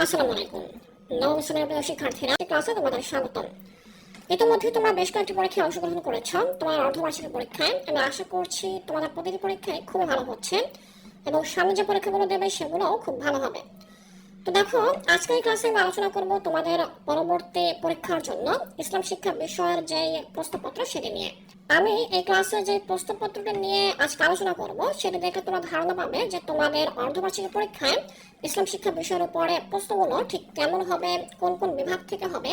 আসসালামু আলাইকুম। নবম শ্রেণীর প্রিয় শিক্ষার্থীরা, ক্লাসে তোমাদের স্বাগতম। ইতিমধ্যে তোমরা বেশ কয়েকটি পরীক্ষায় অংশগ্রহণ করেছ। তোমার অর্ধবার্ষিক পরীক্ষায় আমি আশা করছি তোমাদের প্রতিটি পরীক্ষায় খুবই ভালো হচ্ছে এবং সামনে যে পরীক্ষাগুলো দেবে সেগুলোও খুব ভালো হবে। তো দেখো, আজকের এই ক্লাসে আমি আলোচনা করব তোমাদের পরবর্তী পরীক্ষার জন্য ইসলাম শিক্ষা বিষয়ের যে প্রশ্নপত্র সেটি নিয়ে। আমি এই ক্লাসে যে প্রশ্নপত্রটি নিয়ে আজকে আলোচনা করব সেটি দেখে তোমরা ধারণা পাবে যে তোমাদের অর্ধবার্ষিক পরীক্ষায় ইসলাম শিক্ষা বিষয়ের উপরে প্রশ্নগুলো ঠিক কেমন হবে, কোন কোন বিভাগ থেকে হবে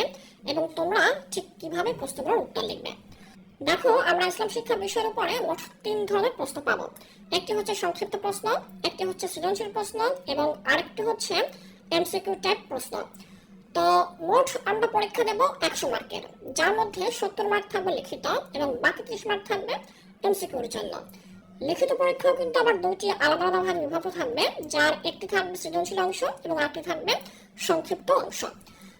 এবং তোমরা ঠিক কিভাবে প্রশ্নগুলোর উত্তর লিখবে। দেখো, আমরা ইসলাম শিক্ষা বিষয়ের উপরে মোট 3 ধরনের প্রশ্ন পাবো। একটি হচ্ছে সংক্ষিপ্ত প্রশ্ন, একটি হচ্ছে সৃজনশীল প্রশ্ন এবং আরেকটি হচ্ছে এমসিকিউ টাইপ প্রশ্ন। তো মোট আমরা পরীক্ষা দেব 100 মার্কের, যার মধ্যে 70 মার্ক থাকবে লিখিত এবং বাকি 30 মার্ক থাকবে এমসিকিউর জন্য। লিখিত পরীক্ষাও কিন্তু আবার দুটি আলাদা আলাদা ভাগে বিভক্ত থাকবে, যার একটি থাকবে সৃজনশীল অংশ এবং আরেকটি থাকবে সংক্ষিপ্ত অংশ।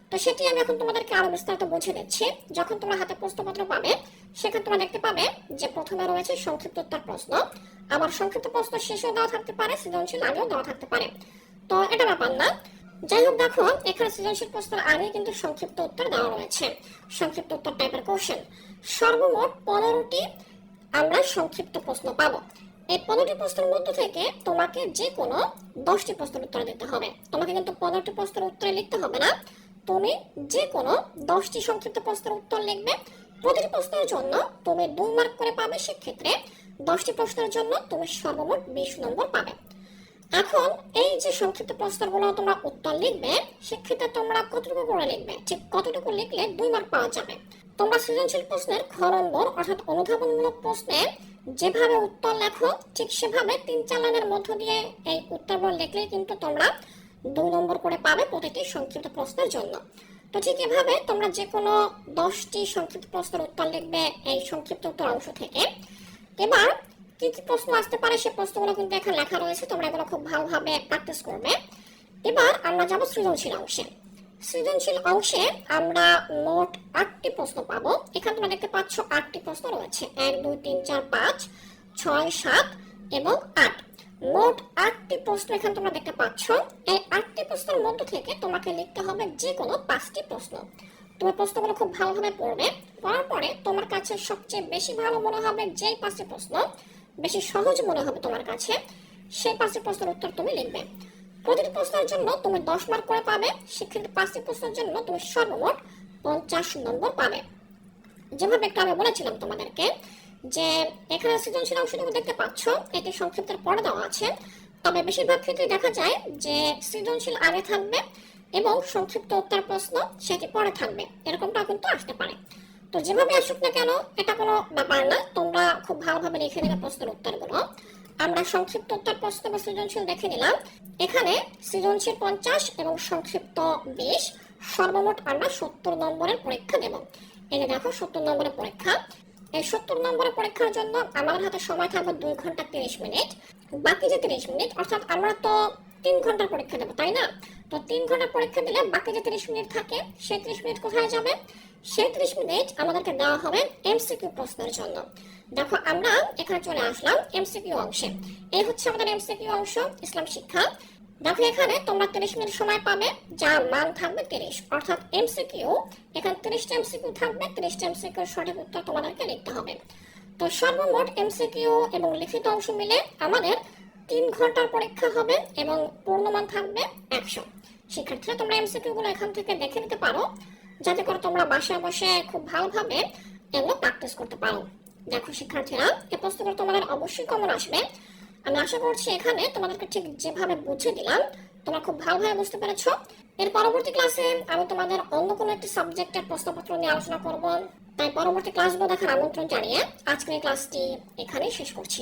তো সেটি আমি এখন তোমাদেরকে আরো বিস্তারিত বুঝিয়ে দিচ্ছি। যখন তোমরা হাতে প্রশ্নপত্র পাবে সেখানে তোমরা দেখতে পাবে যে প্রথমে রয়েছে সংক্ষিপ্ত উত্তর প্রশ্ন, আবার সংক্ষিপ্ত প্রশ্ন শেষেও দেওয়া থাকতে পারে, সৃজনশীল আগেও দেওয়া থাকতে পারে। তো এটা ব্যাপার না। যাই হোক, দেখো এখানে সৃজনশীল প্রশ্নের আগে কিন্তু সংক্ষিপ্ত উত্তর দেওয়া রয়েছে, সংক্ষিপ্ত উত্তর টাইপের কোশ্চেন। সর্বমোট 15টি আমরা সংক্ষিপ্ত প্রশ্ন পাবো। এই 15টি প্রশ্নের মধ্য থেকে তোমাকে যে কোনো 10টি প্রশ্নের উত্তর দিতে হবে। তোমাকে কিন্তু 15টি প্রশ্নের উত্তর লিখতে হবে না, তুমি যে কোনো 10টি সংক্ষিপ্ত প্রশ্নের উত্তর লিখবে। প্রতিটি প্রশ্নের জন্য তুমি 2 মার্ক করে পাবে। সেক্ষেত্রে 10টি প্রশ্নের জন্য তুমি সর্বমোট 20 নম্বর পাবে। এখন এই যে সংক্ষিপ্ত প্রশ্নগুলো তোমরা উত্তর লিখবে, সেক্ষেত্রে তোমরা কতটুকু করে লিখবে, ঠিক কতটুকু লিখলে 2 মার্ক পাওয়া যাবে। তোমরা সৃজনশীল প্রশ্নের খ নম্বর অর্থাৎ অনুধাবনমূলক প্রশ্নে যেভাবে উত্তর লেখো ঠিক সেভাবে 3-4 লাইনের মধ্য দিয়ে এই উত্তরগুলো লিখলে কিন্তু তোমরা 2 নম্বর করে পাবে প্রতিটি সংক্ষিপ্ত প্রশ্নের জন্য। তো ঠিক এভাবে তোমরা যে কোনো 10টি সংক্ষিপ্ত প্রশ্নের উত্তর লিখবে এই সংক্ষিপ্ত উত্তর অংশ থেকে। এবার কি কি প্রশ্ন আসতে পারে সে প্রশ্নগুলো কিন্তু এখানে লেখা রয়েছে, তোমরা এগুলো খুব ভালোভাবে প্র্যাকটিস করবে। এবার আমরা যাব সৃজনশীল অংশে। সৃজনশীল অংশে আমরা মোট 8টি প্রশ্ন পাবো। এখানে তোমরা দেখতে পাচ্ছ 8টি প্রশ্ন রয়েছে, 1 2 3 4 5 6 7 এবং 8। মোট 8টি প্রশ্ন এখানে তোমরা দেখতে পাচ্ছ। এই 8টি প্রশ্নের মধ্য থেকে তোমাকে লিখতে হবে যে কোনো 5টি প্রশ্ন। তুমি প্রশ্নগুলো খুব ভালোভাবে পড়বে। পড়ার পরে তোমার কাছে সবচেয়ে বেশি ভালো মনে হবে যেই 5টি প্রশ্ন বেশি সহজ মনে হবে তোমার কাছে, সেই 5টি প্রশ্নের উত্তর তুমি লিখবে। প্রতিটি প্রশ্নের জন্য তুমি 10 মার্ক করে পাবে। সেক্ষেত্রে 5টি প্রশ্নের জন্য তুমি সর্বমোট 50 নম্বর পাবে। যেভাবে একটু আমি বলেছিলাম তোমাদেরকে যে এখানে সৃজনশীল অংশটুকু দেখতে পাচ্ছ, এটি সংক্ষিপ্তের পরে দেওয়া আছে। তবে বেশিরভাগ ক্ষেত্রে দেখা যায় যে সৃজনশীল আগে থাকবে এবং সংক্ষিপ্ত উত্তর প্রশ্ন সেটি পরে থাকবে, এরকমটা কিন্তু আসতে পারে। তো যেভাবে আসুক না কেন এটা কোনো ব্যাপার না, তোমরা খুব ভালোভাবে লিখে নেবে প্রশ্নের উত্তরগুলো। আমরা সংক্ষিপ্ত উত্তর প্রশ্ন বা সৃজনশীল দেখে নিলাম। এখানে সৃজনশীল 50 এবং সংক্ষিপ্ত 20, সর্বমোট আমরা 70 নম্বরের পরীক্ষা দেব। এই যে দেখো 70 নম্বরের পরীক্ষা। এই 70 নম্বরের পরীক্ষার জন্য আমাদের হাতে সময় থাকবে 2 ঘন্টা 30 মিনিট। বাকি যে 30 মিনিট, অর্থাৎ আমরা তো 3 ঘন্টার পরীক্ষা দেবো, তাই না? তো 3 ঘন্টার পরীক্ষা দিলে বাকি যে 30 মিনিট থাকে সেই 30 মিনিট কোথায় যাবে? সেই 30 মিনিট আমাদেরকে দেওয়া হবে এমসিকিউ প্রশ্নের জন্য। দেখো আমরা এখানে চলে আসলাম এমসিকিউ অংশে। এই হচ্ছে আমাদের এমসিকিউ অংশ, ইসলাম শিক্ষা। দেখো এখানে তোমরা 30 মিনিট সময় পাবে, যার মান থাকবে 30, অর্থাৎ এমসিকিউ এখানে 30টা এমসিকিউ থাকবে। 30টা এমসিকিউ সঠিক উত্তর তোমাদেরকে লিখতে হবে। তো সর্বমোট এমসিকিউ এবং লিখিত অংশ মিলে আমাদের 3 ঘন্টার পরীক্ষা হবে এবং পূর্ণমান থাকবে 100। শিক্ষার্থীরা তোমরা এমসিকিউ গুলো এখান থেকে দেখে নিতে পারো, যাতে করে তোমরা বাসায় বসে খুব ভালোভাবে এগুলো প্র্যাকটিস করতে পারো। দেখো শিক্ষার্থীরা, এই প্রশ্নগুলো তোমাদের অবশ্যই কমন আসবে। আমি আশা করছি এখানে তোমাদেরকে ঠিক যেভাবে বুঝিয়ে দিলাম তোমরা খুব ভালোভাবে বুঝতে পেরেছো। এর পরবর্তী ক্লাসে আমি তোমাদের অন্য কোনো একটি সাবজেক্টের প্রশ্নপত্র নিয়ে আলোচনা করব। তাই পরবর্তী ক্লাসগুলো দেখার আমন্ত্রণ জানিয়ে আজকের এই ক্লাসটি এখানেই শেষ করছি।